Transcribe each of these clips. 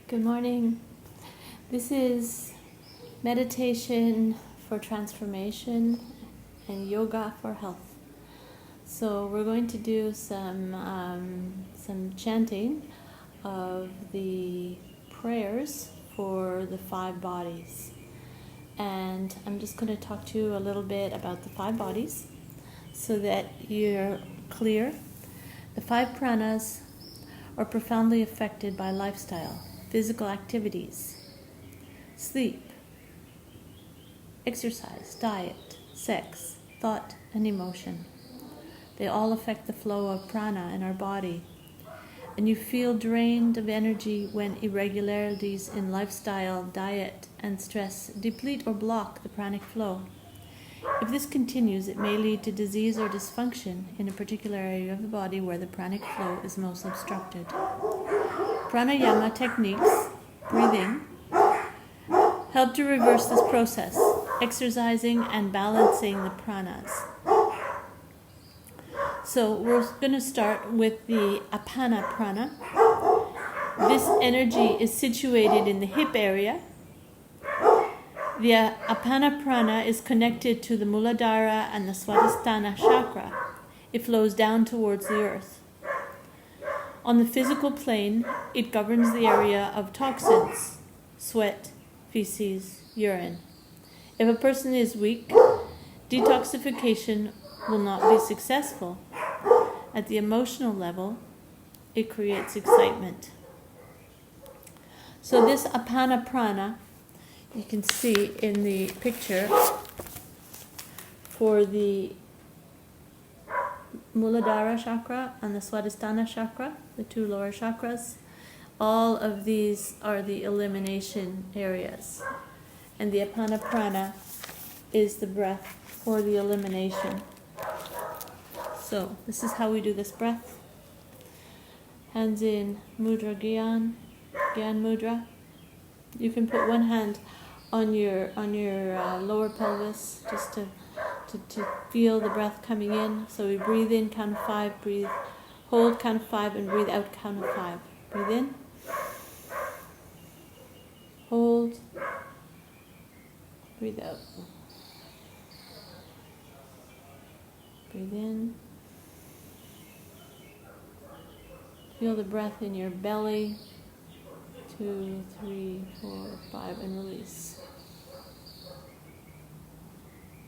Good morning. This is meditation for transformation and yoga for health. So we're going to do some chanting of the prayers for the 5 bodies. And I'm just going to talk to you a little bit about the 5 bodies so that you're clear. The 5 pranas are profoundly affected by lifestyle, physical activities, sleep, exercise, diet, sex, thought, and emotion. They all affect the flow of prana in our body. And you feel drained of energy when irregularities in lifestyle, diet, and stress deplete or block the pranic flow. If this continues, it may lead to disease or dysfunction in a particular area of the body where the pranic flow is most obstructed. Pranayama techniques, breathing, help to reverse this process, exercising and balancing the pranas. So we're going to start with the Apana prana. This energy is situated in the hip area. The Apana prana is connected to the Muladhara and the Swadhisthana chakra. It flows down towards the earth. On the physical plane, it governs the area of toxins, sweat, feces, urine. If a person is weak, detoxification will not be successful. At the emotional level, it creates excitement. So this Apana prana, you can see in the picture for the Muladhara chakra and the Swadhisthana chakra, the 2 lower chakras. All of these are the elimination areas. And the Apana prana is the breath for the elimination. So this is how we do this breath. Hands in Mudra Gyan Mudra. You can put one hand on your lower pelvis just to feel the breath coming in. So we breathe in, count of 5, breathe, hold, count of 5, and breathe out, count of 5. Breathe in, hold, breathe out. Breathe in. Feel the breath in your belly. 2, 3, 4, 5, and release.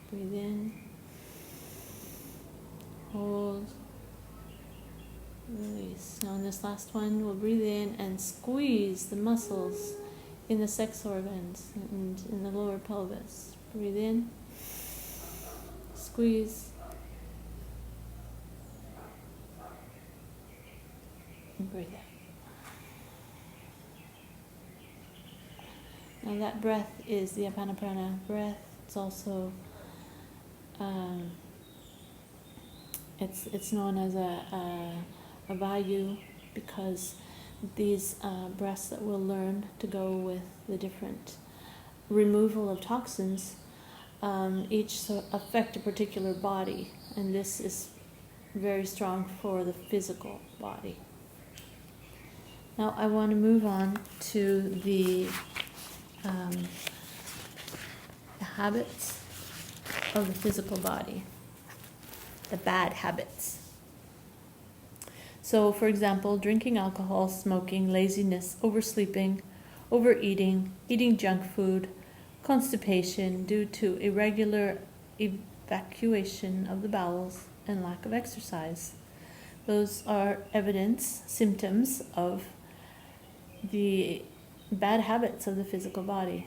Breathe in, hold, release. Now in this last one, we'll breathe in and squeeze the muscles in the sex organs and in the lower pelvis. Breathe in, squeeze, and breathe out. Now that breath is the Apana prana breath. It's also it's known as a vayu because these breaths that we'll learn to go with the different removal of toxins each affect a particular body, and this is very strong for the physical body. Now I want to move on to the habits of the physical body, the bad habits. So, for example, drinking alcohol, smoking, laziness, oversleeping, overeating, eating junk food, constipation due to irregular evacuation of the bowels, and lack of exercise. Those are symptoms of the bad habits of the physical body.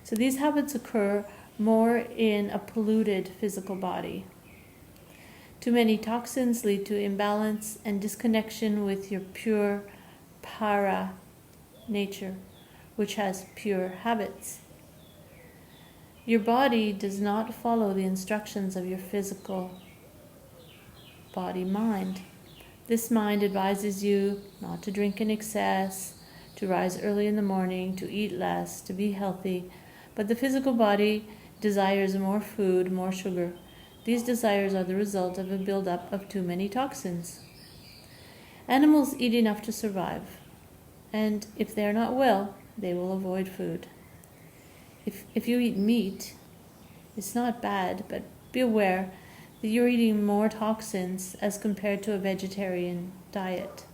So these habits occur more in a polluted physical body. Too many toxins lead to imbalance and disconnection with your pure para nature, which has pure habits. Your body does not follow the instructions of your physical body-mind. This mind advises you not to drink in excess, to rise early in the morning, to eat less, to be healthy, but the physical body desires more food, more sugar. These desires are the result of a buildup of too many toxins. Animals eat enough to survive, And if they're not well, they will avoid food. If you eat meat, it's not bad, but be aware that you're eating more toxins as compared to a vegetarian diet.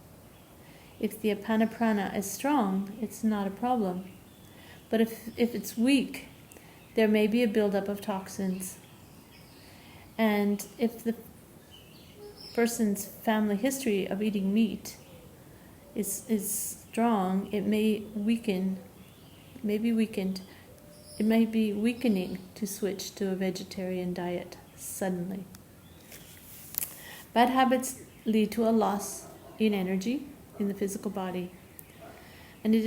If the apana prana is strong, it's not a problem. But if it's weak, there may be a buildup of toxins. And if the person's family history of eating meat is strong, it may weaken, be weakened. It may be weakening to switch to a vegetarian diet suddenly. Bad habits lead to a loss in energy in the physical body. And if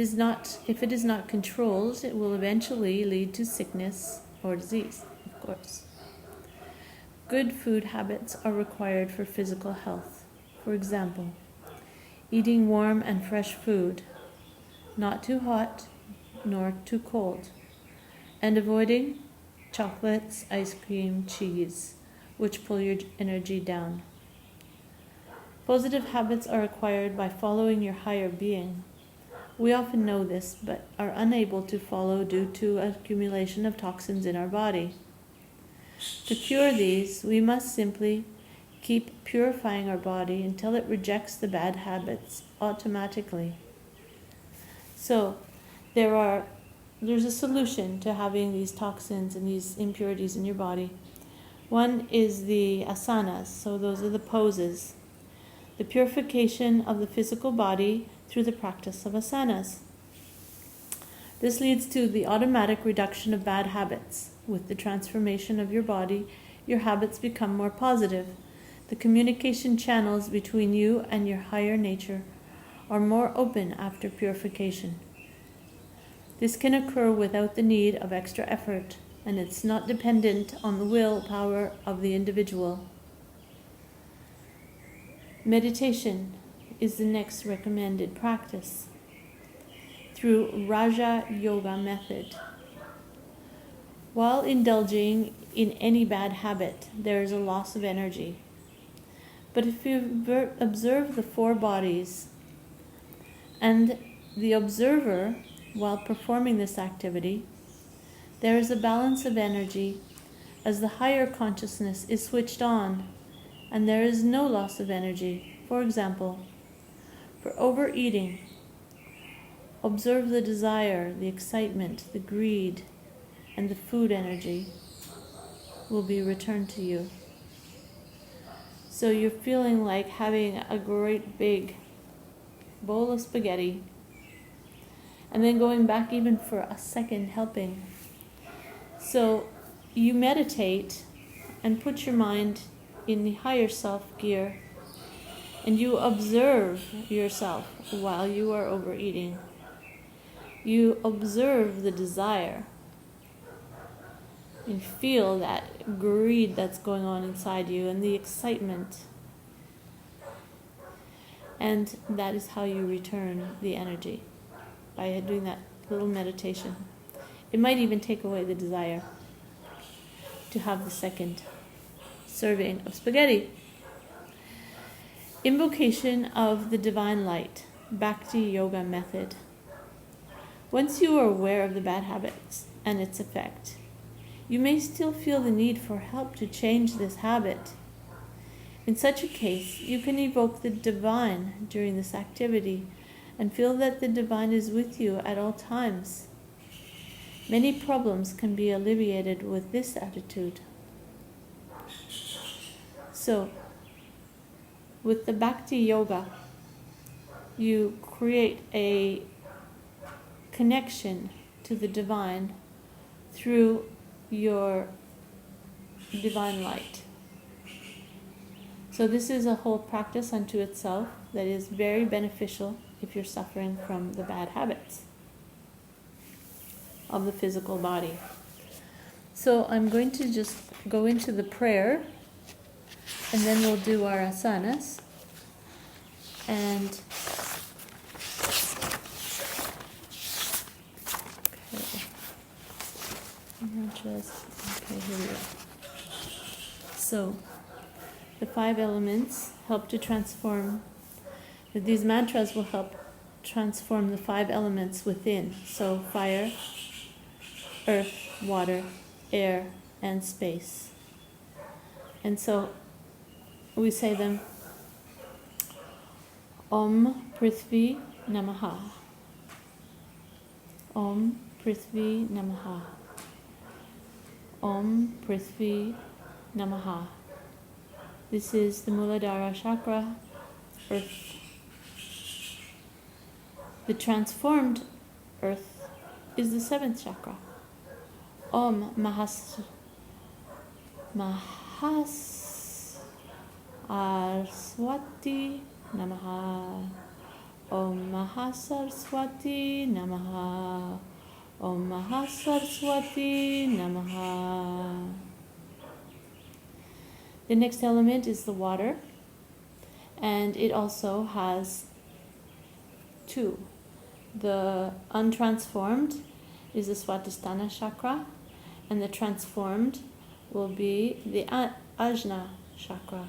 it is not controlled, it will eventually lead to sickness or disease, of course. Good food habits are required for physical health. For example, eating warm and fresh food, not too hot nor too cold, and avoiding chocolates, ice cream, cheese, which pull your energy down. Positive habits are acquired by following your higher being. We often know this, but are unable to follow due to accumulation of toxins in our body. To cure these, we must simply keep purifying our body until it rejects the bad habits automatically. So, there's a solution to having these toxins and these impurities in your body. One is the asanas, so those are the poses. The purification of the physical body through the practice of asanas. This leads to the automatic reduction of bad habits. With the transformation of your body, your habits become more positive. The communication channels between you and your higher nature are more open after purification. This can occur without the need of extra effort, and it's not dependent on the willpower of the individual. Meditation is the next recommended practice through Raja Yoga method. While indulging in any bad habit, there is a loss of energy. But if you observe the four bodies and the observer while performing this activity, there is a balance of energy as the higher consciousness is switched on, and there is no loss of energy. For example, for overeating, observe the desire, the excitement, the greed, and the food energy will be returned to you. So you're feeling like having a great big bowl of spaghetti and then going back even for a second helping. So you meditate and put your mind in the higher self gear, and you observe yourself while you are overeating. You observe the desire and feel that greed that's going on inside you and the excitement. And that is how you return the energy, by doing that little meditation. It might even take away the desire to have the second serving of spaghetti. Invocation of the divine light, Bhakti Yoga method. Once you are aware of the bad habits and its effect, you may still feel the need for help to change this habit. In such a case, you can evoke the divine during this activity and feel that the divine is with you at all times. Many problems can be alleviated with this attitude. So, with the Bhakti Yoga, you create a connection to the divine through your divine light. So this is a whole practice unto itself that is very beneficial if you're suffering from the bad habits of the physical body. So I'm going to just go into the prayer, and then we'll do our asanas. And okay, here we go. So the 5 elements help to transform. These mantras will help transform the 5 elements within. So fire, earth, water, air, and space. And so we say them. Om Prithvi Namaha. Om Prithvi Namaha. Om Prithvi Namaha. This is the Muladhara chakra, earth. The transformed earth is the 7th chakra. Om Mahasaraswati Namaha. Om Mahasaraswati Namaha. Om Mahasaraswati Namaha. The next element is the water, and it also has 2. The untransformed is the Swadhisthana chakra, and the transformed will be the Ajna chakra.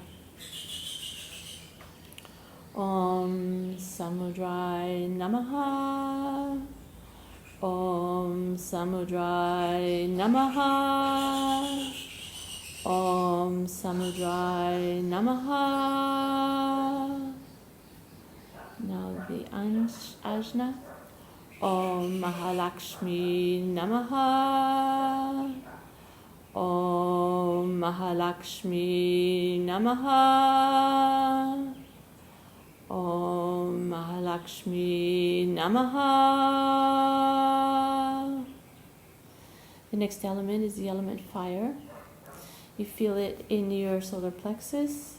Om Samudrai Namaha. Om Samudrai Namaha. Om Samudrai Namaha. Now the Ajna. Om Mahalakshmi Namaha. Om Mahalakshmi Namaha. Om Mahalakshmi Namaha. The next element is the element fire. You feel it in your solar plexus.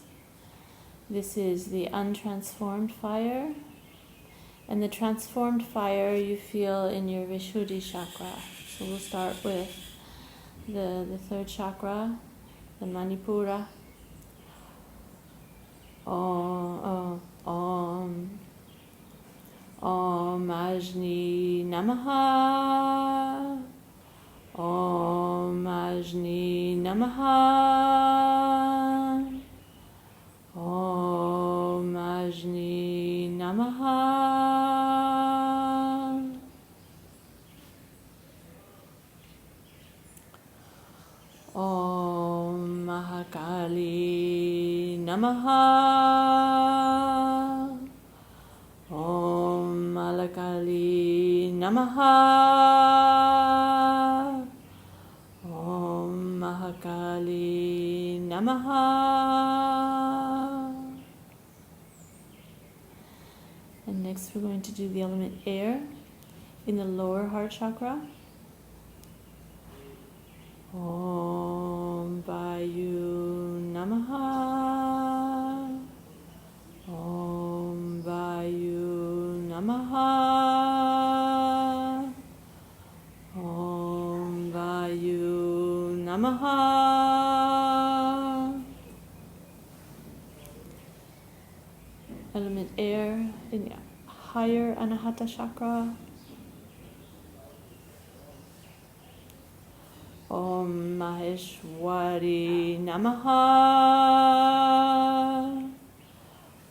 This is the untransformed fire. And the transformed fire you feel in your Vishuddhi chakra. So we'll start with the 3rd chakra, the Manipura. Om Ajni Namaha. Om Ajni Namaha. Om Ajni Namaha. Om Mahakali Namaha. Om Malakali Namaha. Om Mahakali Namaha. And next we're going to do the element air in the lower heart chakra. Om Vayu Namaha. Om Vayu Namaha. Om Vayu Namaha. Element air in the higher Anahata chakra. Om Maheshwari Namaha.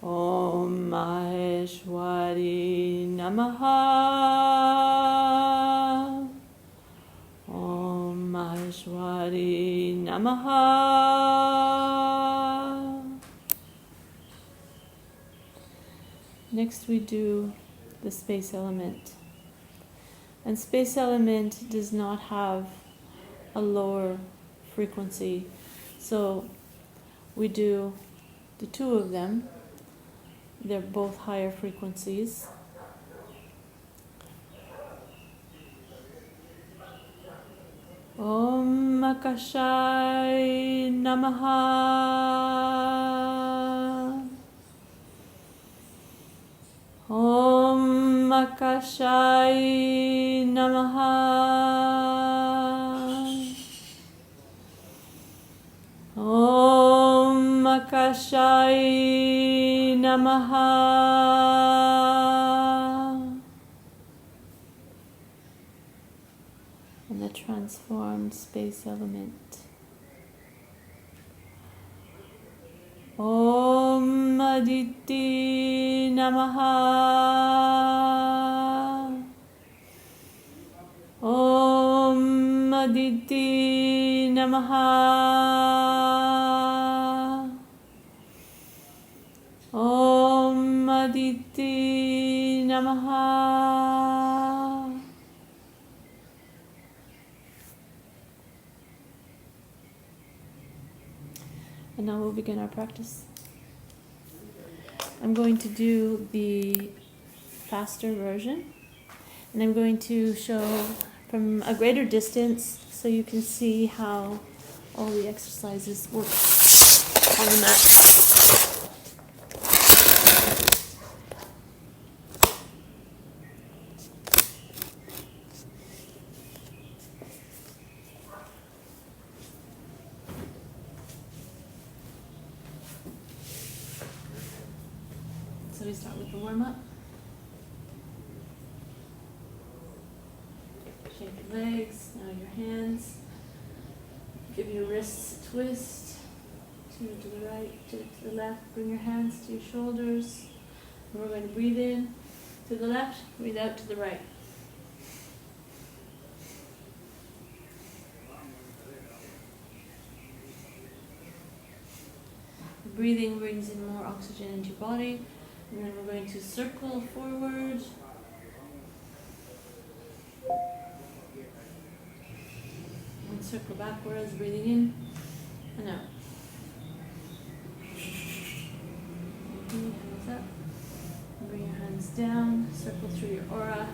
Om Maheshwari Namaha. Om Maheshwari Namaha. Next we do the space element. And space element does not have a lower frequency. So we do the 2 of them. They're both higher frequencies. Om Akashai Namaha. Om Akashai Namaha. Om Akashai Namaha. And the transformed space element. Om Aditi Namaha. Om Aditi Namaha. Om Aditi Namaha. And now we'll begin our practice. I'm going to do the faster version, and I'm going to show from a greater distance so you can see how all the exercises work on the mat. So we start with the warm-up. Shake your legs, now your hands. Give your wrists a twist. Two to the right, two to the left. Bring your hands to your shoulders. And we're going to breathe in to the left, breathe out to the right. The breathing brings in more oxygen into your body. And then we're going to circle forward. And circle backwards, breathing in and out. Hands up. And bring your hands down. Circle through your aura.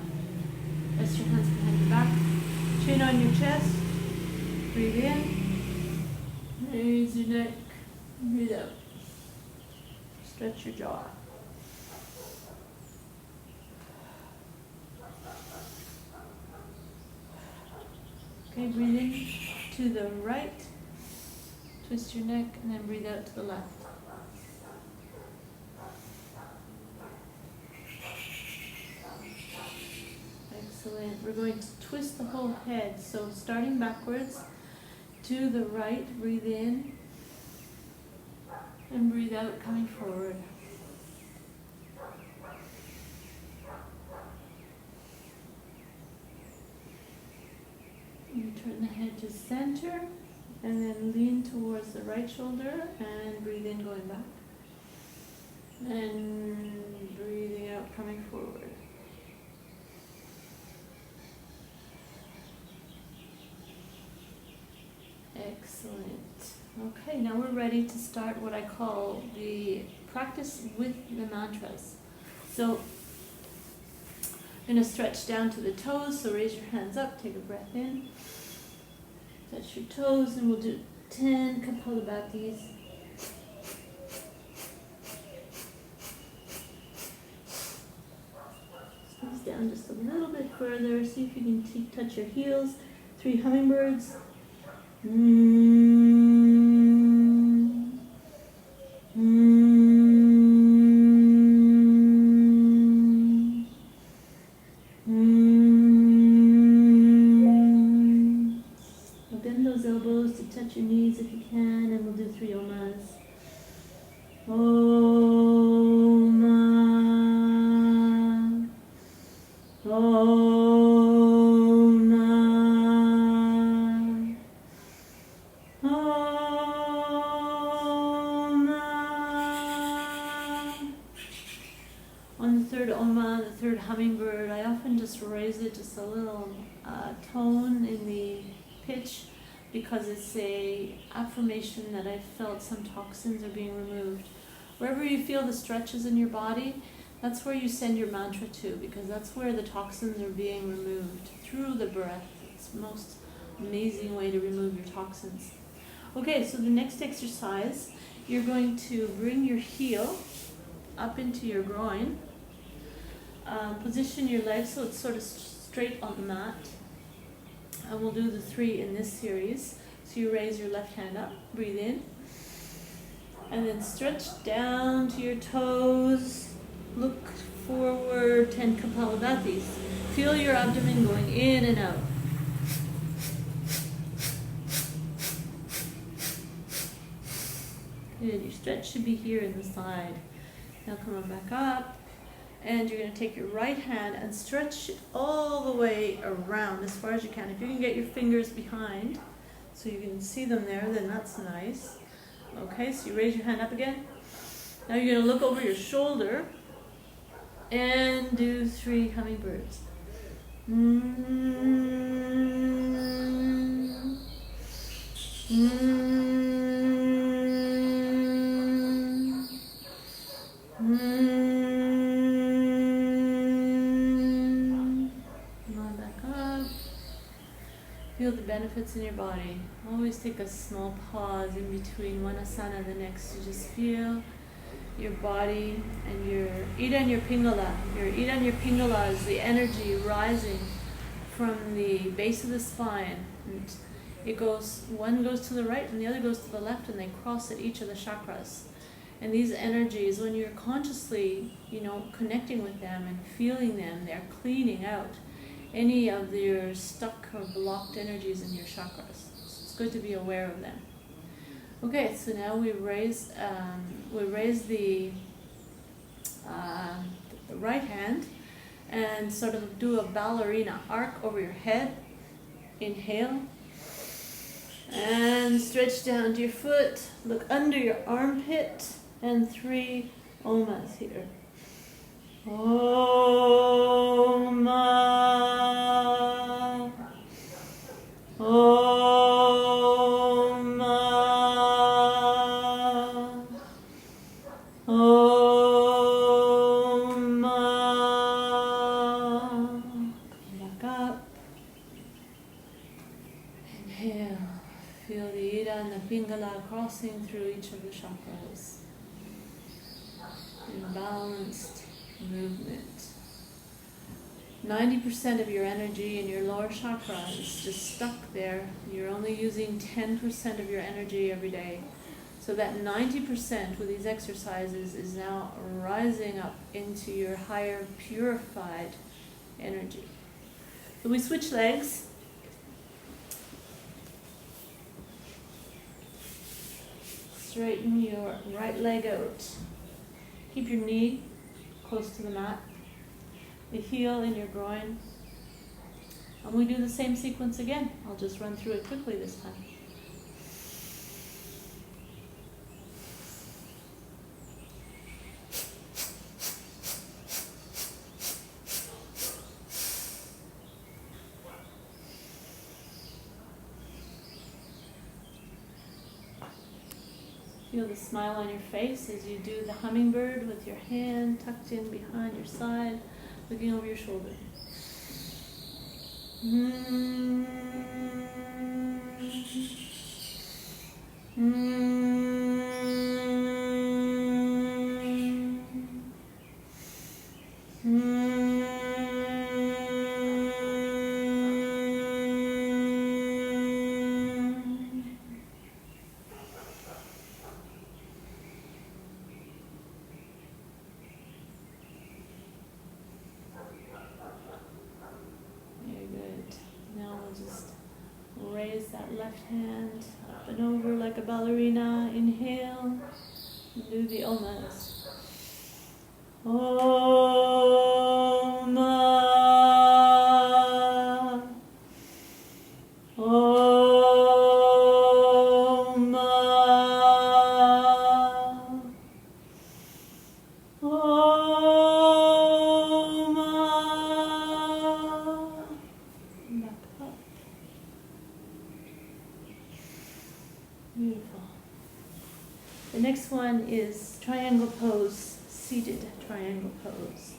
Rest your hands behind your back. Chin on your chest. Breathe in. Raise your neck. Breathe out. Stretch your jaw. Okay, breathe in to the right, twist your neck, and then breathe out to the left. Excellent. We're going to twist the whole head. So starting backwards to the right, breathe in, and breathe out, coming forward. You turn the head to center and then lean towards the right shoulder and breathe in, going back. And breathing out, coming forward. Excellent. Okay, now we're ready to start what I call the practice with the mantras. So I'm going to stretch down to the toes, so raise your hands up, take a breath in. Touch your toes, and we'll do 10 Kapalabhatis. Squeeze down just a little bit further, see if you can touch your heels. 3 hummingbirds. Bend those elbows to touch your knees if you can, and we'll do 3 omas. Oma, Oma, Oma. On the third Oma, the third hummingbird, I often just raise it just a little tone in the pitch, because it's a affirmation that I felt some toxins are being removed. Wherever you feel the stretches in your body, that's where you send your mantra to, because that's where the toxins are being removed, through the breath. It's the most amazing way to remove your toxins. Okay, so the next exercise, you're going to bring your heel up into your groin. Position your legs so it's sort of straight on the mat. And we'll do the 3 in this series. So you raise your left hand up, breathe in, and then stretch down to your toes, look forward, 10 Kapalabhatis. Feel your abdomen going in and out. Good, your stretch should be here in the side. Now come on back up. And you're going to take your right hand and stretch it all the way around as far as you can. If you can get your fingers behind so you can see them there, then that's nice. Okay, so you raise your hand up again. Now you're going to look over your shoulder and do 3 hummingbirds. Feel the benefits in your body. Always take a small pause in between one asana and the next to just feel your body and your Ida and your Pingala. Your Ida and your Pingala is the energy rising from the base of the spine. And it goes, one goes to the right and the other goes to the left, and they cross at each of the chakras. And these energies, when you're consciously, connecting with them and feeling them, they're cleaning out any of your stuck or blocked energies in your chakras. So it's good to be aware of them. Okay, so now we raise the right hand and sort of do a ballerina arc over your head. Inhale. And stretch down to your foot. Look under your armpit. And 3 omas here. Om. Om. Om. Back up. Inhale. Feel the Ida and the Pingala crossing through each of the chakras. In balanced movement. 90% of your energy in your lower chakra is just stuck there. You're only using 10% of your energy every day. So that 90% with these exercises is now rising up into your higher purified energy. So we switch legs. Straighten your right leg out. Keep your knee close to the mat. The heel in your groin. And we do the same sequence again. I'll just run through it quickly this time. Feel the smile on your face as you do the hummingbird with your hand tucked in behind your side, looking over your shoulder. Raise that left hand up and over like a ballerina. Inhale. And do the omas. Om. Om. Beautiful. The next one is triangle pose, seated triangle pose.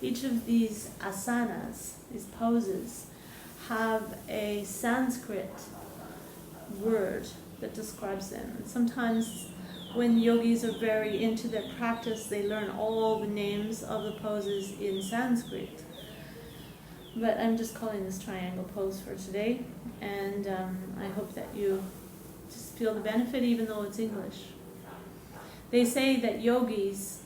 Each of these asanas, these poses, have a Sanskrit word that describes them. And sometimes when yogis are very into their practice, they learn all the names of the poses in Sanskrit. But I'm just calling this triangle pose for today, and I hope that you just feel the benefit even though it's English. They say that yogis,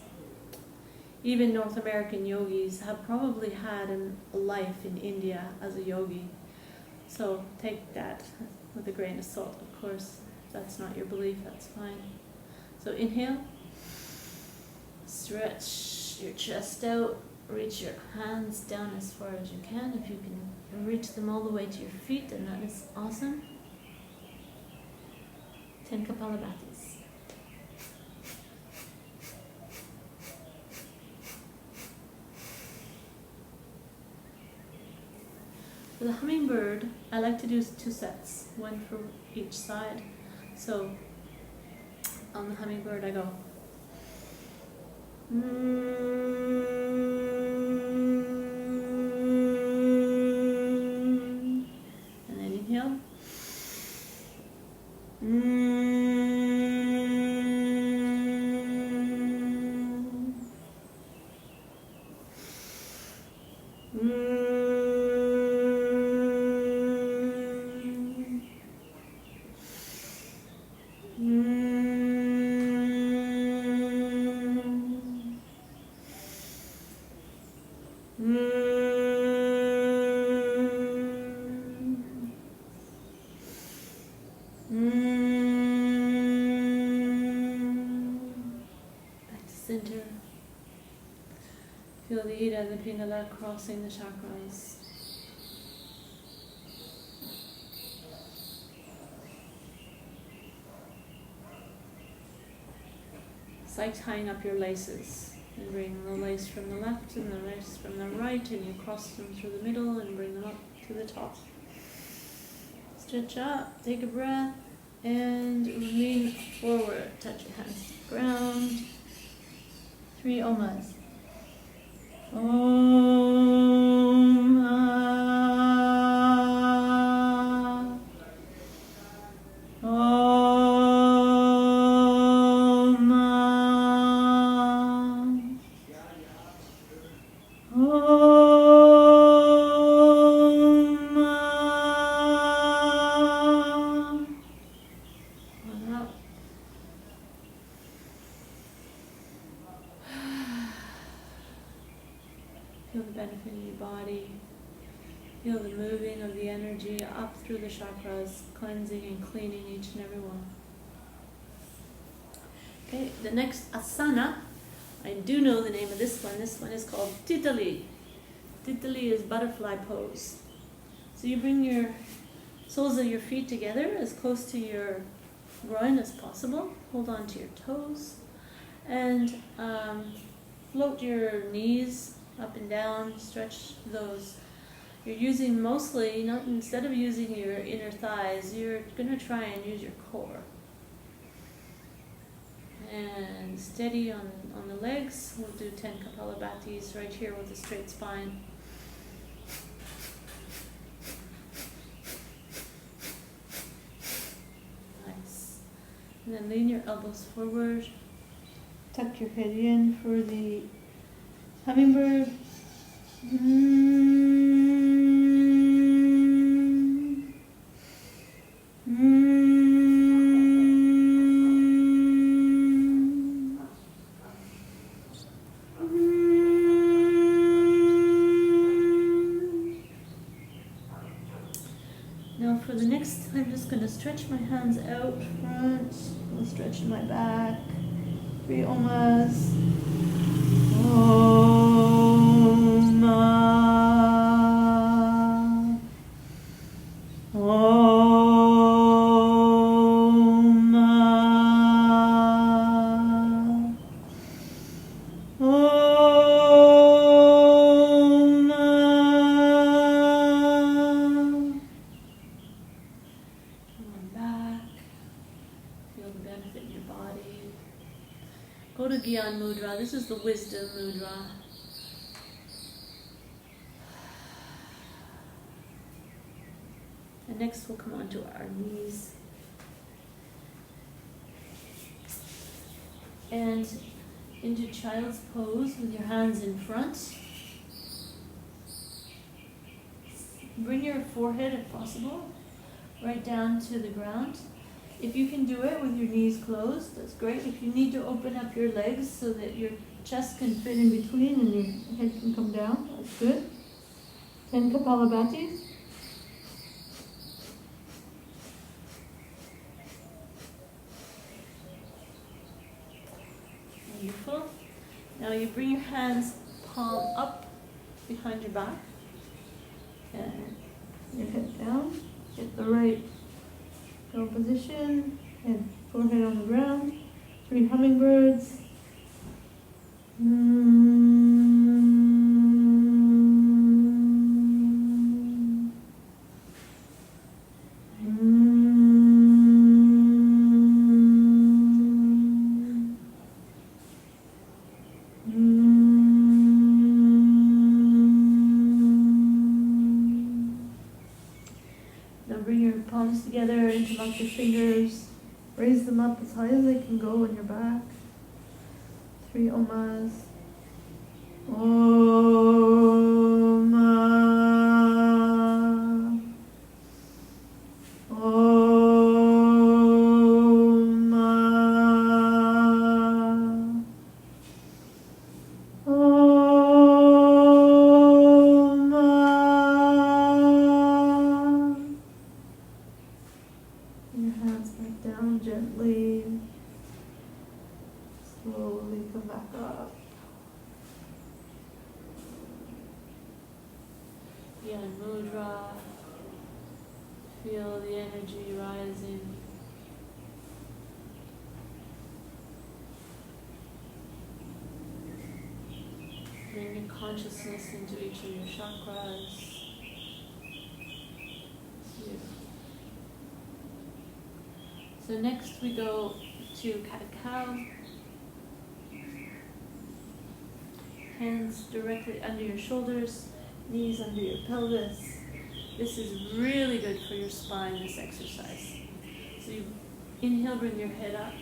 even North American yogis, have probably had a life in India as a yogi. So take that with a grain of salt, of course. If that's not your belief, that's fine. So inhale. Stretch your chest out, reach your hands down as far as you can. If you can reach them all the way to your feet, then that is awesome. 10 Kapalabhatis. For the hummingbird, I like to do 2 sets, one for each side. So on the hummingbird I go and then inhale. Back to center. Feel the Ida and the Pingala crossing the chakras. It's like tying up your laces and bring the lace from the left and the lace from the right, and you cross them through the middle and bring them up to the top. Stretch up, take a breath, and lean forward. Touch your hands to the ground. 3 omas. Om Ah. Om Ah. Om Ah. One up. Feel the benefit in your body. Feel the moving of the energy up through the chakras, cleansing and cleaning each and every one. Okay, the next asana, I do know the name of this one. This one is called Titali. Titali is butterfly pose. So you bring your soles of your feet together as close to your groin as possible. Hold on to your toes. And float your knees up and down, stretch those. You're using mostly, instead of using your inner thighs, you're going to try and use your core. And steady on the legs. We'll do 10 Kapalabhatis right here with a straight spine. Nice. And then lean your elbows forward. Tuck your head in for the hummingbird. Now for the next, I'm just going to stretch my hands out front. I'll stretch my back. 3 omas. Om Ah. Om Ah. Om Ah. Come on back. Feel the benefit in your body. Go to Gyan Mudra. This is the wisdom mudra. And next we'll come on to our knees. And into child's pose with your hands in front. Bring your forehead, if possible, right down to the ground. If you can do it with your knees closed, that's great. If you need to open up your legs so that your chest can fit in between and your head can come down, that's good. 10 Kapalabhatis. Wonderful. Now you bring your hands palm up behind your back and your head down. Get the right go position and forehead on the ground. 3 hummingbirds. Now bring your palms together, interlock your fingers, raise them up as high as they can go on your back. 3 omas. Oma. Oma. Oma. Your hands back down gently. Slowly come back up. Yan Mudra. Feel the energy rising. Bring your consciousness into each of your chakras. Beautiful. So next we go to cat-cow. Hands directly under your shoulders, knees under your pelvis. This is really good for your spine, this exercise. So you inhale, bring your head up.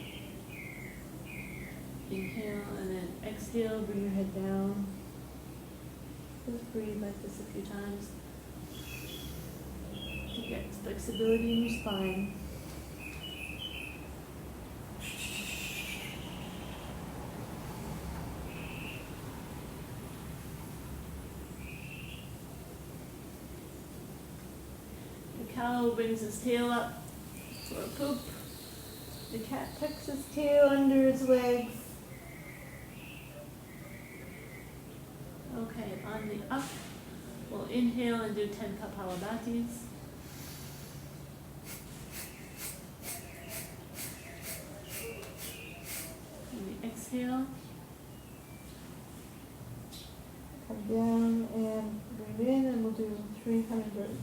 Inhale and then exhale, bring your head down. Just breathe like this a few times to get flexibility in your spine. The cow brings his tail up for a poop. The cat tucks his tail under his legs. Okay, on the up, we'll inhale and do 10 Kapalabatis. And the exhale. Come down and breathe in, and we'll do 3 hummingbirds.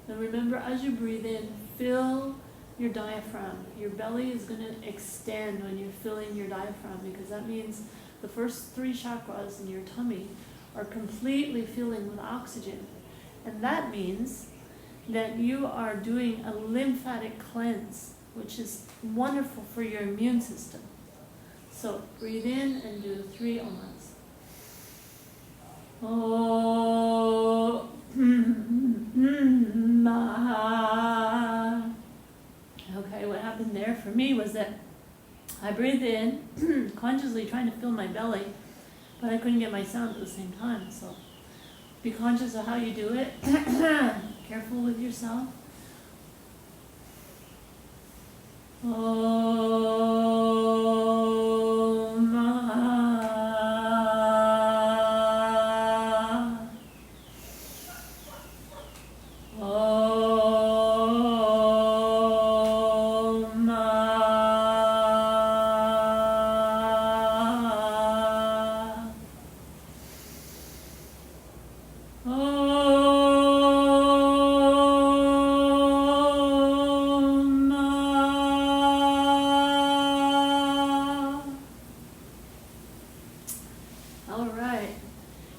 Now remember, as you breathe in, fill your diaphragm. Your belly is going to extend when you're filling your diaphragm, because that means the first 3 chakras in your tummy are completely filling with oxygen. And that means that you are doing a lymphatic cleanse, which is wonderful for your immune system. So breathe in and do 3 omas. Oh. Okay, what happened there for me was that I breathed in, consciously trying to fill my belly, but I couldn't get my sound at the same time. So be conscious of how you do it. Careful with yourself.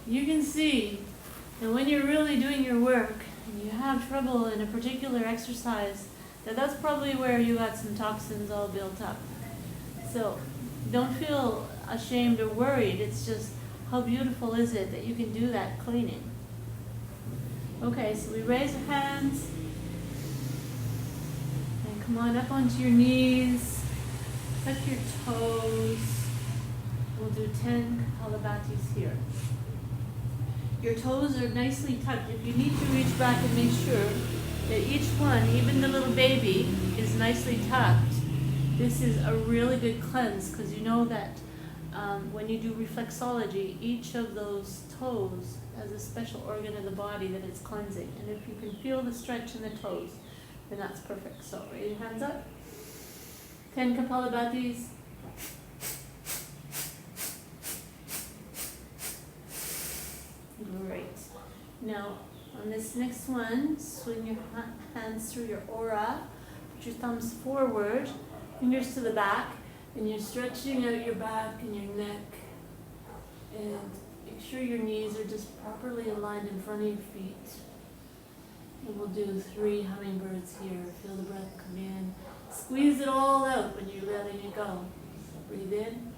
You can see that when you're really doing your work and you have trouble in a particular exercise, that's probably where you got some toxins all built up. So don't feel ashamed or worried. It's just, how beautiful is it that you can do that cleaning? Okay, so we raise our hands and come on up onto your knees. Tuck your toes. We'll do 10 Kapalabatis here. Your toes are nicely tucked. If you need to reach back and make sure that each one, even the little baby, is nicely tucked, this is a really good cleanse, because you know that when you do reflexology, each of those toes has a special organ of the body that it's cleansing. And if you can feel the stretch in the toes, then that's perfect. So raise your hands up. 10 Kapalabatis. Great. Now, on this next one, swing your hands through your aura. Put your thumbs forward, fingers to the back, and you're stretching out your back and your neck. And make sure your knees are just properly aligned in front of your feet. And we'll do 3 hummingbirds here. Feel the breath come in. Squeeze it all out when you're letting it go. So breathe in.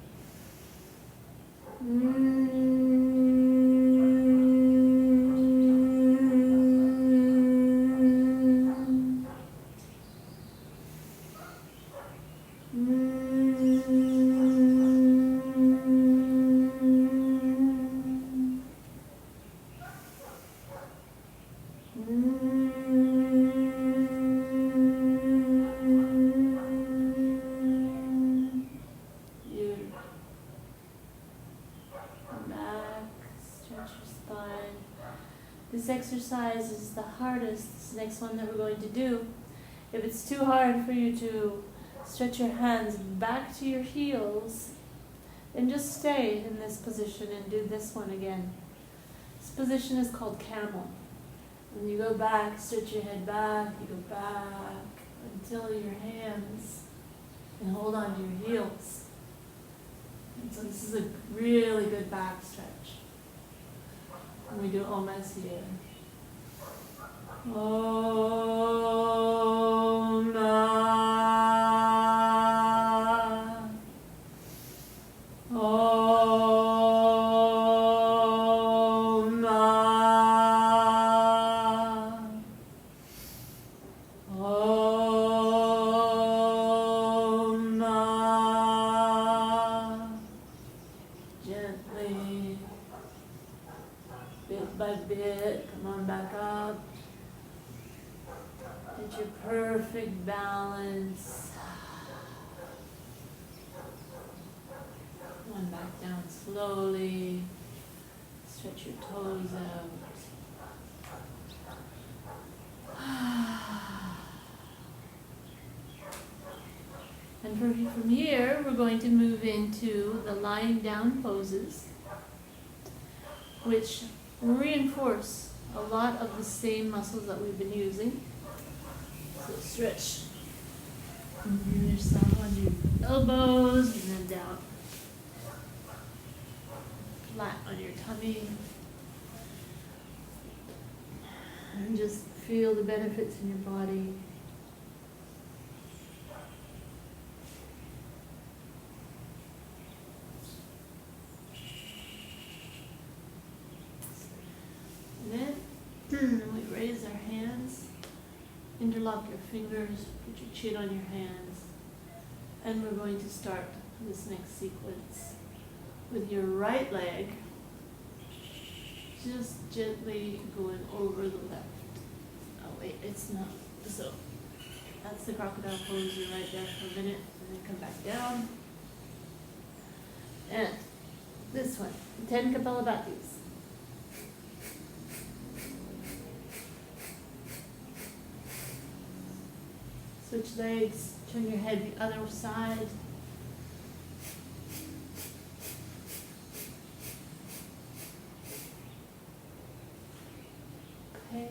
This exercise is the hardest, this next one that we're going to do. If it's too hard for you to stretch your hands back to your heels, then just stay in this position and do this one again. This position is called camel. When you go back, stretch your head back, you go back until your hands can hold on to your heels. And so this is a really good back stretch. And we do omas here. Om Namah. Om Namah. Om Namah. Gently. Bit by bit, come on back up. Get your perfect balance. Come on back down slowly. Stretch your toes out. And from here, we're going to move into the lying down poses, which reinforce a lot of the same muscles that we've been using. So stretch yourself on your elbows and then down flat on your tummy. And just feel the benefits in your body. We raise our hands, interlock your fingers, put your chin on your hands, and we're going to start this next sequence with your right leg just gently going over the left. Oh wait, it's not. So that's the crocodile pose. You're right there for a minute, and then come back down. And this one, 10 Kapalabatis. Switch legs, turn your head the other side. Okay.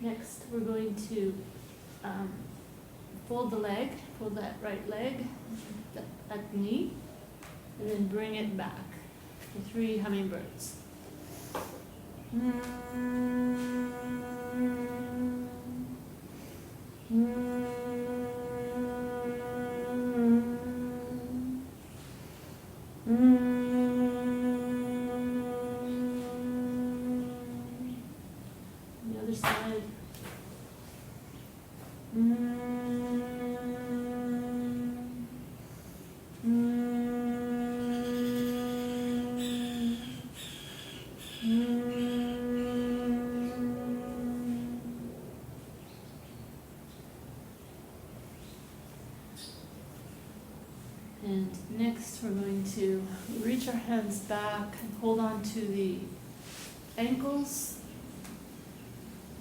Next, we're going to fold the leg, fold that right leg at the knee, and then bring it back. The 3 hummingbirds. And next we're going to reach our hands back and hold on to the ankles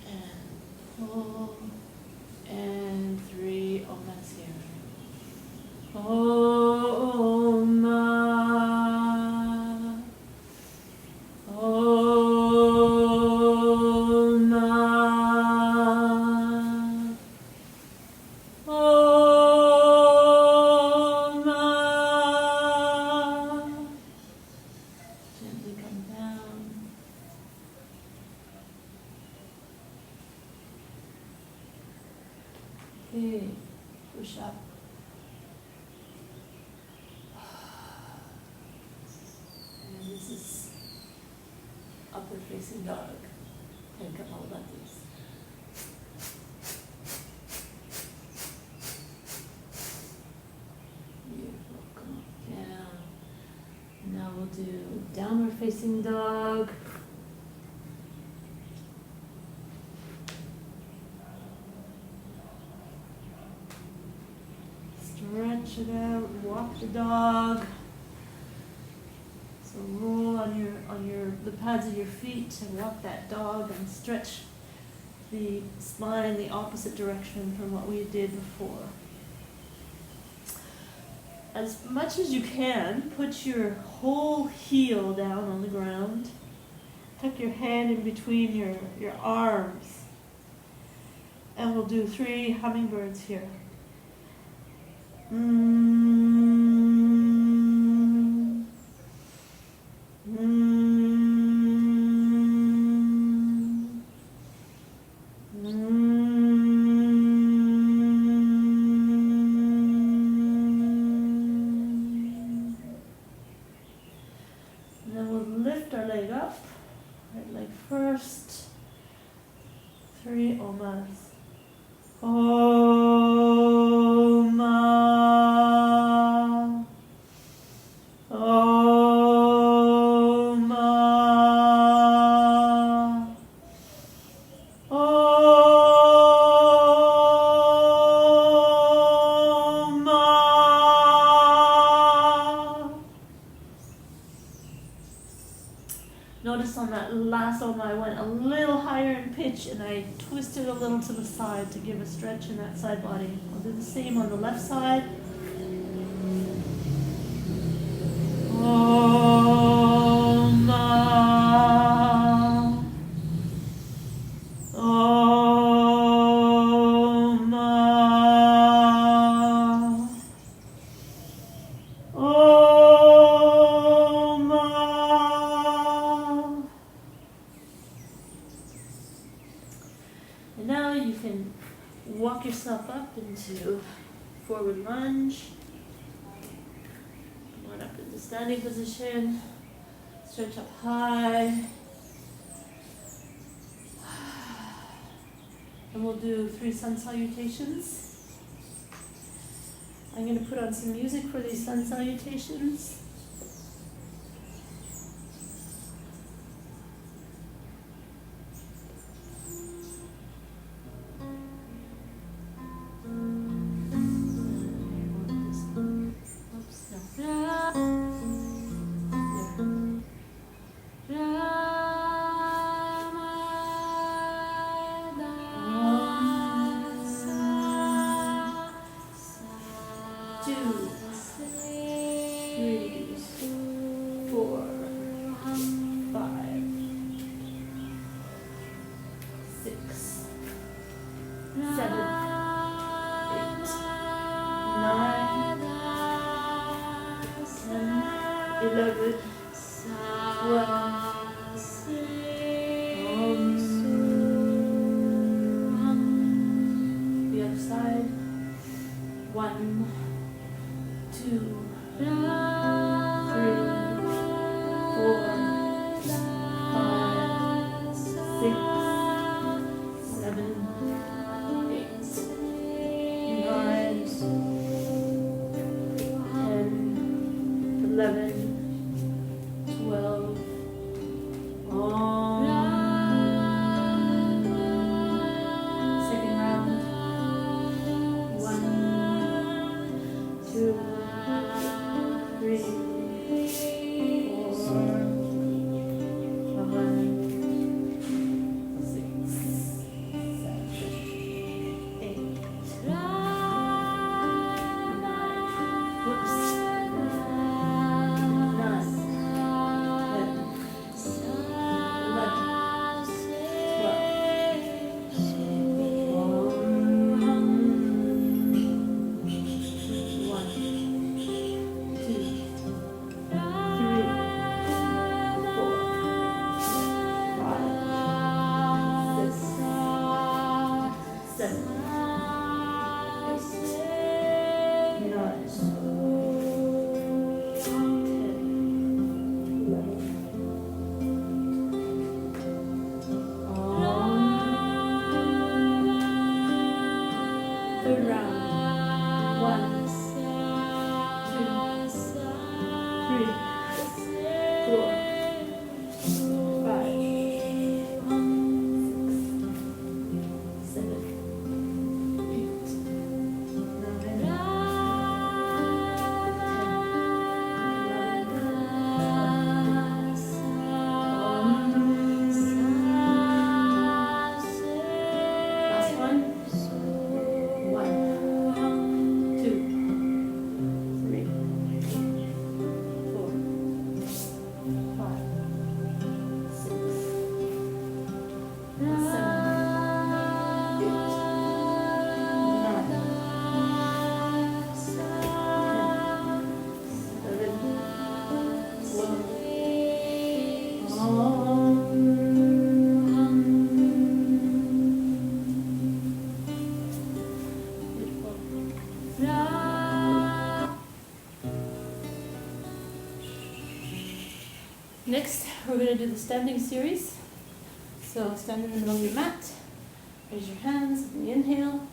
and pull, and 3 omas here. Oma, Oma, Oma. Gently come down. Okay, push up. And this is upward facing dog. Think of all about these. Beautiful. Come on down. Now we'll do downward facing dog. Stretch it out, walk the dog. So roll on the pads of your feet and walk that dog and stretch the spine the opposite direction from what we did before. As much as you can, put your whole heel down on the ground. Tuck your hand in between your arms. And we'll do 3 hummingbirds here. And then we'll lift our leg up, right leg first, 3 omas. Oma, Oma, Oma. Notice on that last Oma I went a little higher in pitch and I twisted a little to the side to give a stretch in that side body. I'll do the same on the left side. Oma, Oma, Oma. And now you can walk yourself up into forward lunge. Come on up into standing position. Stretch up high. And we'll do 3 sun salutations. I'm going to put on some music for these sun salutations. The other side. 1, 2, 3, 4, 5, 6, 7, 8, 2, 3, 4, 5, 6, 7, 8, 9. Whoops. 9, 3rd round. 1, 2, 3, 4, 5, 6, 7, 8, 9, 10, 11, 12. Last one. 1, 2, 3, 4, 5, 6, 7, 8, 9, Next, we're going to do the standing series. So stand in the middle of your mat, raise your hands on the inhale,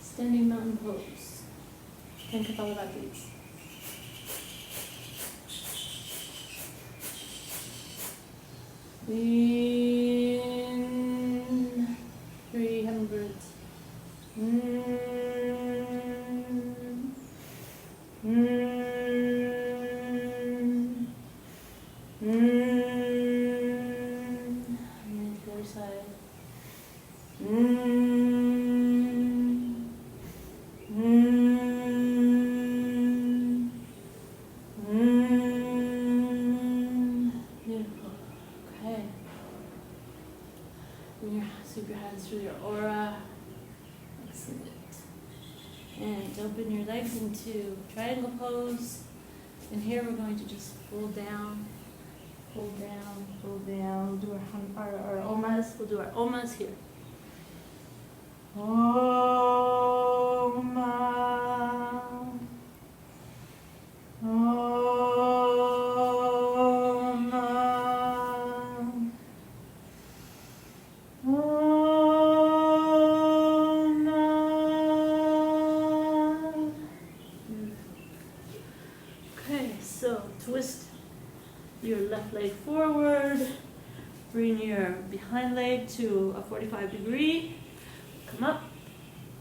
standing mountain pose. 10 Kapalabhatis. In 3 hummingbirds. And then the other side. Beautiful. Okay. Sweep your hands through your aura. Excellent. And open your legs into triangle pose. And here we're going to just pull down, pull down, pull down. We'll do our omas. We'll do our omas here. Oma. Oma. Okay, so twist your left leg forward, bring your behind leg to a 45 degree, come up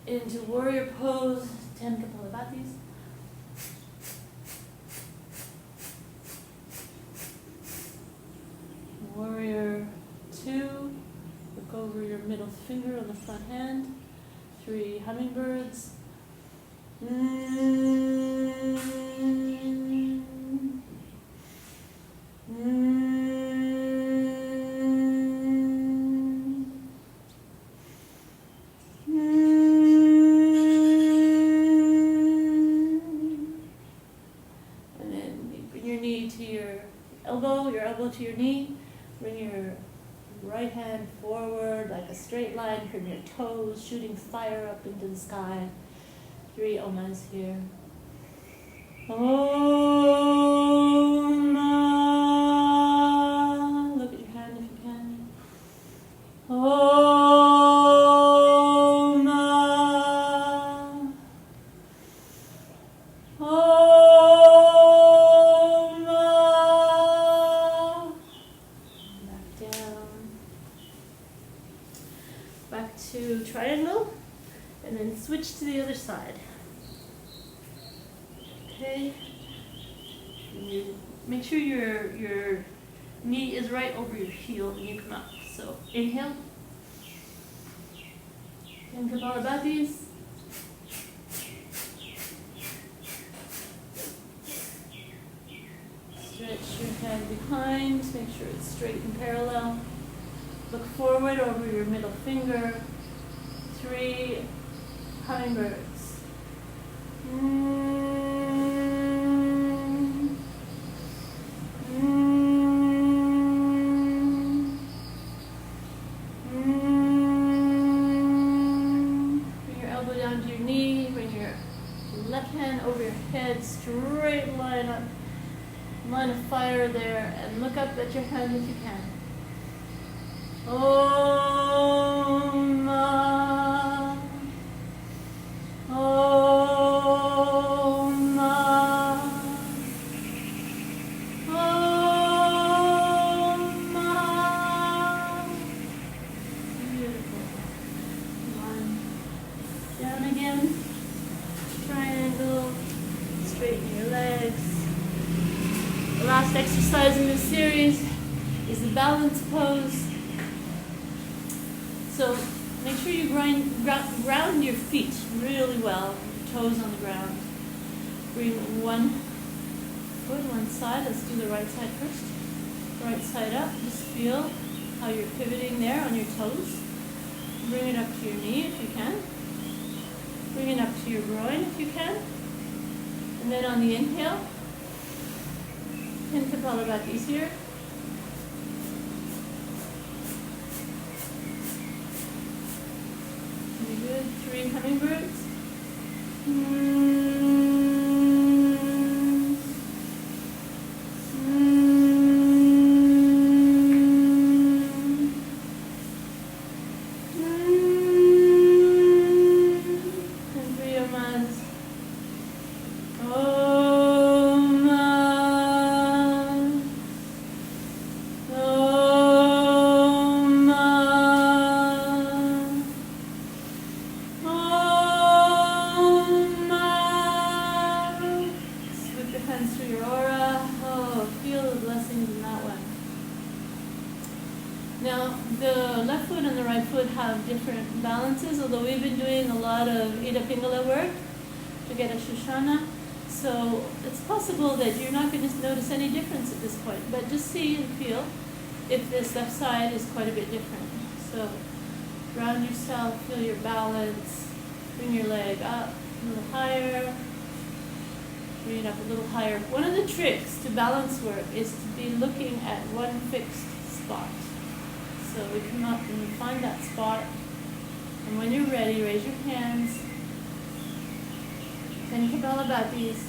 into warrior pose, 10 Kapalabhatis. Warrior 2, look over your middle finger on the front hand, 3 hummingbirds. And then bring your knee to your elbow to your knee. Bring your right hand forward like a straight line from your toes, shooting fire up into the sky. 3 omas here. Oma. Look at your hand if you can. Oma. Oma. Back down. Back to triangle. And then switch to the other side. Okay. And you make sure your knee is right over your heel when you come up. So inhale. And Kapalabhatis. Stretch your head behind, make sure it's straight and parallel. Look forward over your middle finger. 3 hummingbirds. Bring your elbow down to your knee, bring your left hand over your head, straight line up. Line of fire there, and look up at your hand if you can. Om Ma. Om Ma. Om Ma. Beautiful. One. Down again. Triangle. Straighten your legs. The last exercise in this series is the balance pose. So make sure you ground your feet really well, toes on the ground. Bring one foot one side. Let's do the right side first. Right side up. Just feel how you're pivoting there on your toes. Bring it up to your knee if you can. Bring it up to your groin if you can. And then on the inhale, and Kapalabhatis here. Very good. 3 hummingbirds. And 3 omas. Through your aura. Oh, feel the blessings in that one. Now, the left foot and the right foot have different balances, although we've been doing a lot of Ida Pingala work to get a Shoshana. So it's possible that you're not going to notice any difference at this point, but just see and feel if this left side is quite a bit different. So ground yourself, feel your balance, bring your leg up a little higher. Bring it up a little higher. One of the tricks to balance work is to be looking at one fixed spot. So we come up and we find that spot, and when you're ready, raise your hands. Then Kapalabhatis.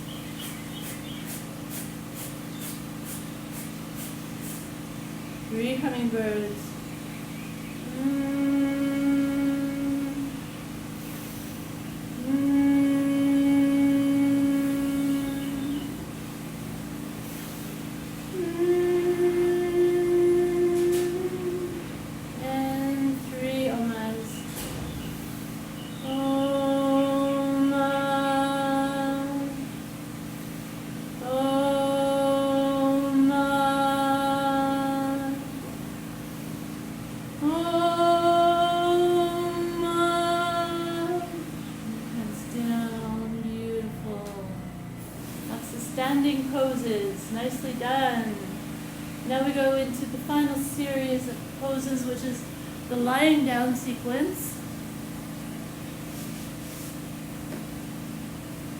Three hummingbirds. Standing poses, nicely done. Now we go into the final series of poses, which is the lying down sequence.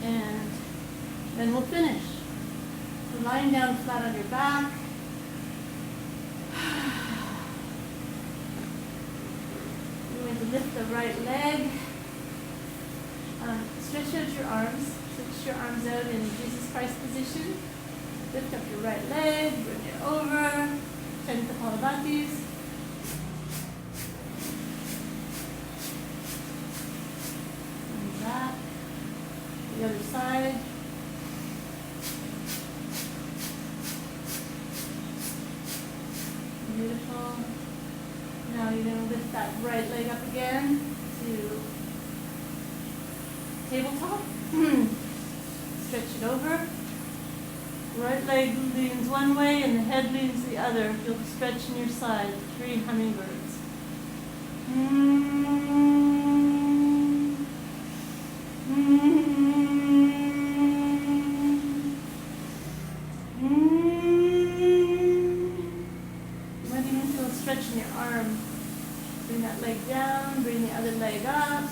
And then we'll finish. So lying down flat on your back. You're going to lift the right leg. Stretch out your arms. Stretch your arms out in Jesus Christ position. Lift up your right leg, bring it over. 10 Kapalabhatis. And that. The other side. Beautiful. Now you're going to lift that right leg up again to tabletop. Stretch it over. Right leg leans one way and the head leans the other. Feel the stretch in your side. 3 hummingbirds. You might even feel a stretch in your arm. Bring that leg down, bring the other leg up.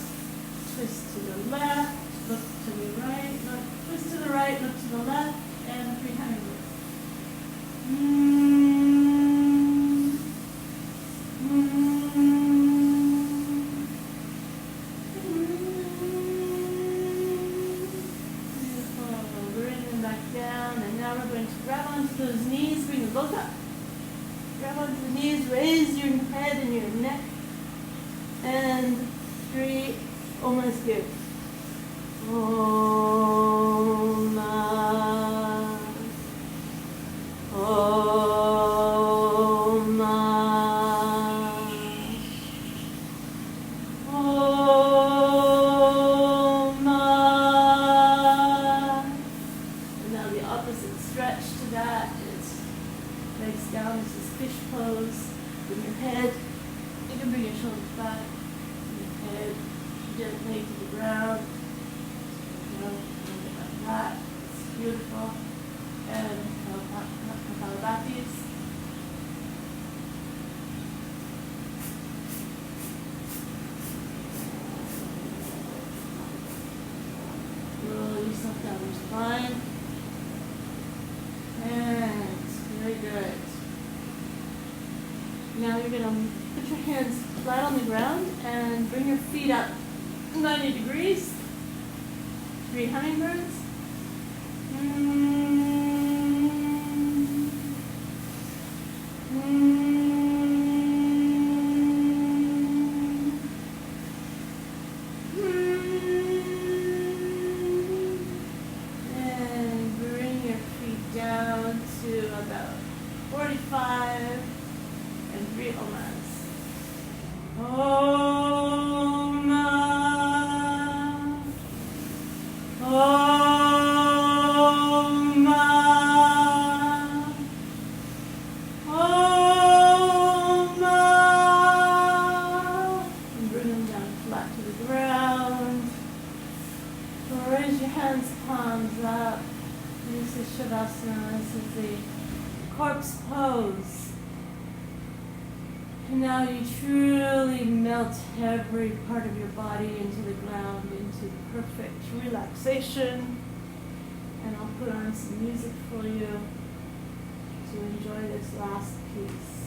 Twist to the left, look to the right, look, twist to the right, look to the left, and 3 hummingbirds. Beautiful. Bring them back down, and now we're going to grab onto those knees, bring them both up. Grab onto the knees, raise your head and your neck, and 3. Almost good. Om. Om. Om. And now the opposite stretch to that is legs down. This is fish pose. Bring your head. You can bring your shoulders back. Your head gently to the ground. Like that. It's beautiful. And Kapalabhatis. Roll yourself down your spine. And very good. Now you're going to put your hands flat on the ground and bring your feet up 90 degrees. 3 hummingbirds. And bring your feet down to about 45 and 3 omas. Om. Om. Om. And bring them down flat to the ground. Raise your hands, palms up. This is Shavasana. This is the corpse pose. And now you truly melt every part of your body into the ground, into perfect relaxation. And I'll put on some music for you to enjoy this last piece.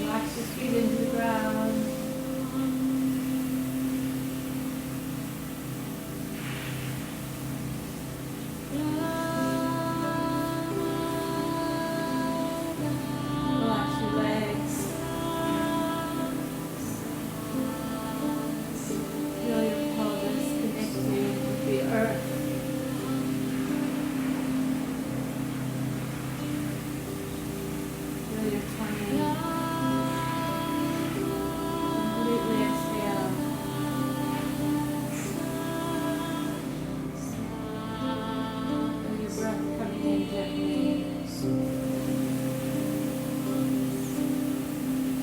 Relax your feet into the ground. Relax your legs. Feel your pelvis connecting with the earth. Feel your tummy. Completely exhale. Feel your breath coming in gently.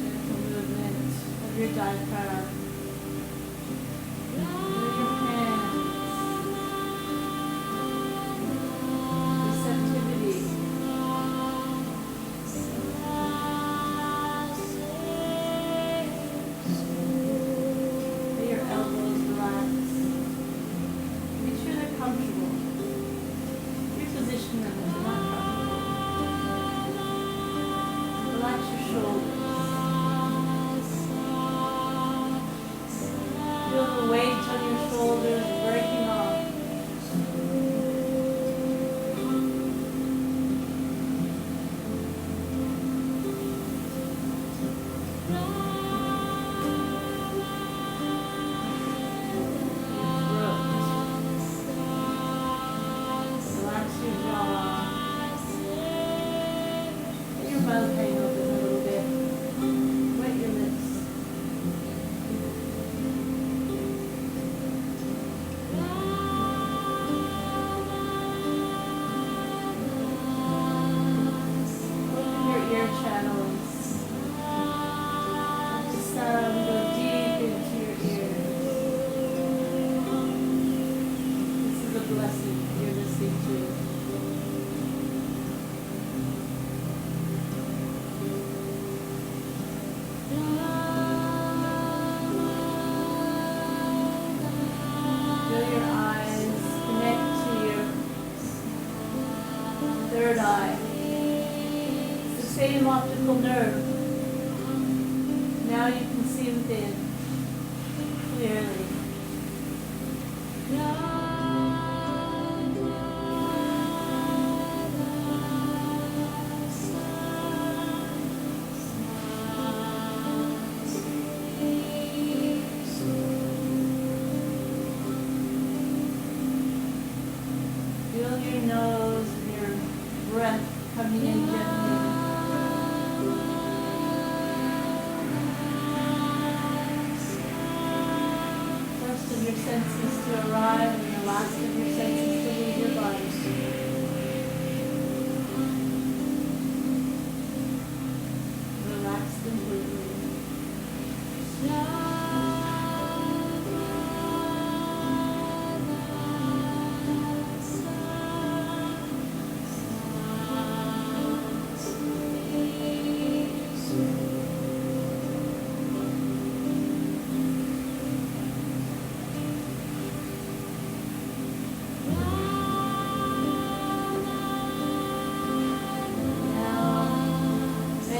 Gentle movement of your diaphragm. Feel your hands. Receptivity. Let your elbows relax. Make sure they're comfortable. Reposition them if they're not comfortable. Relax your shoulders. optical nerve. Now you can see within clearly. Feel your nose and your breath coming in gently. First of your senses to arrive and the last of your senses to leave your body. Relax completely.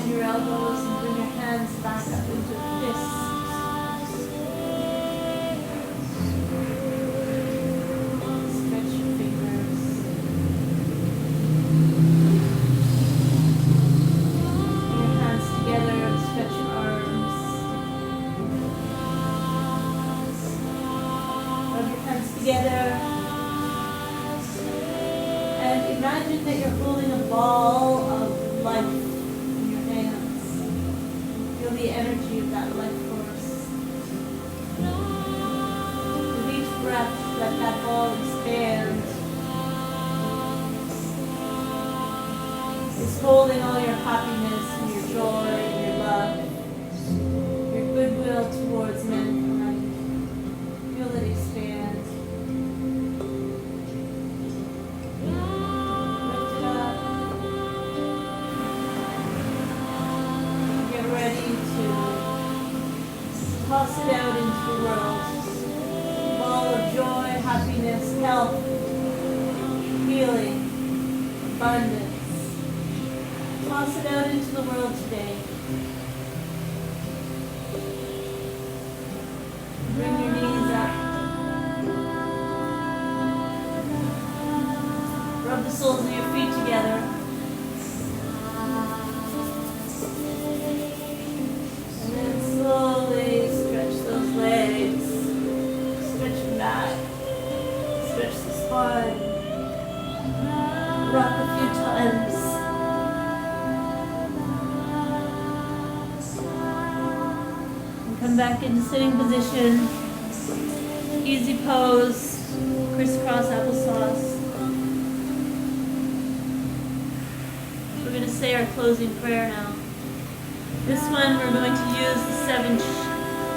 Your elbows and bring your hands back up into fists. Stretch your fingers. Bring your hands together and stretch your arms. Rub your hands together. And imagine that you're holding a ball of life. Feel the energy of that life force. With each breath, let that ball expand. It's holding all your happiness and your joy and your love, your goodwill towards mankind. Feel it expand. Lift it up. Get ready to toss it out into the world. Ball of joy, happiness, health, healing, abundance. Toss it out into the world today. Bring your knees up. Rub the soles of your feet together. Slowly stretch those legs, stretch your back, stretch the spine, rock a few times. And come back into sitting position, easy pose, crisscross applesauce. We're going to say our closing prayer now. This one we're going to use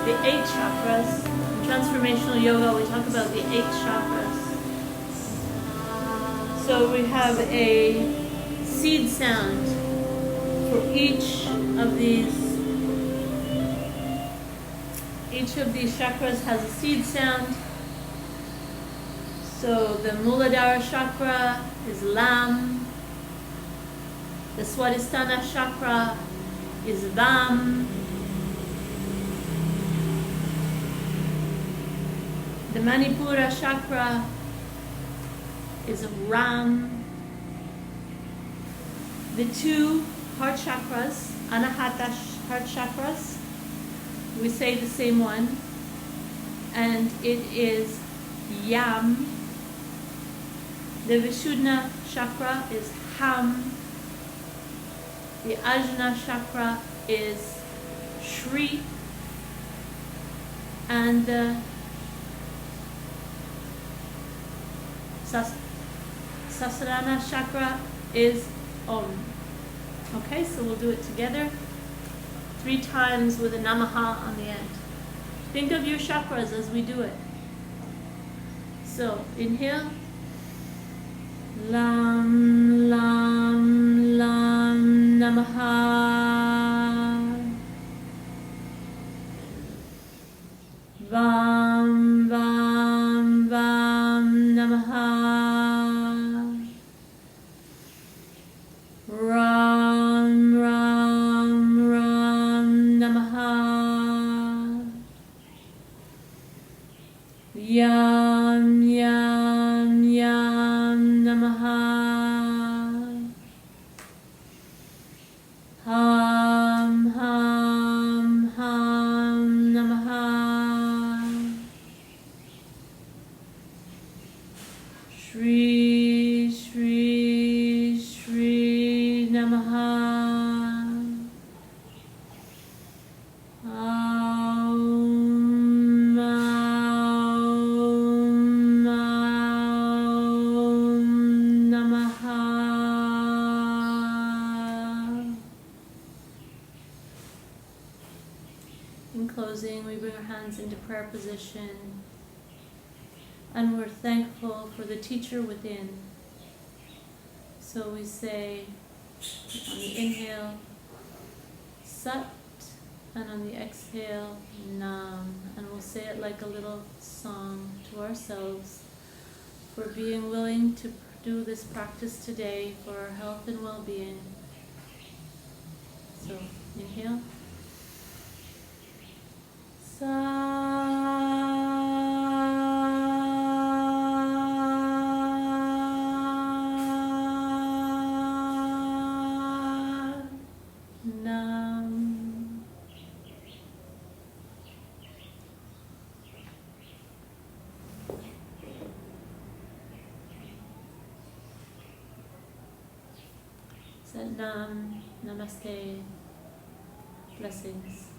the 8 chakras. In transformational yoga we talk about the 8 chakras. So we have a seed sound for each of these. Each of these chakras has a seed sound. So the Muladhara chakra is Lam. The Swadhisthana chakra is Vam. The Manipura chakra is Ram. The 2 heart chakras, Anahata heart chakras, we say the same one, and it is Yam. The Vishuddha chakra is Ham. The Ajna chakra is Shri, and the Sasarana chakra is Om. Okay, so we'll do it together 3 times with a Namaha on the end. Think of your chakras as we do it. So inhale. Lam, lam, lam, namaha. Vam, vam, vam, namaha. Ram, ram, Yam Yam Yam Namaha. Ham Ham Ham Namaha. Shri Shri Shri Namaha. Aum Aum Aum Namaha. In closing, we bring our hands into prayer position, and we're thankful for the teacher within. So we say on the inhale, Sat, and on the exhale, Nam. And we'll say it like a little song to ourselves for being willing to do this practice today for our health and well-being. So inhale. Nam. Sat Nam. Namaste. Blessings.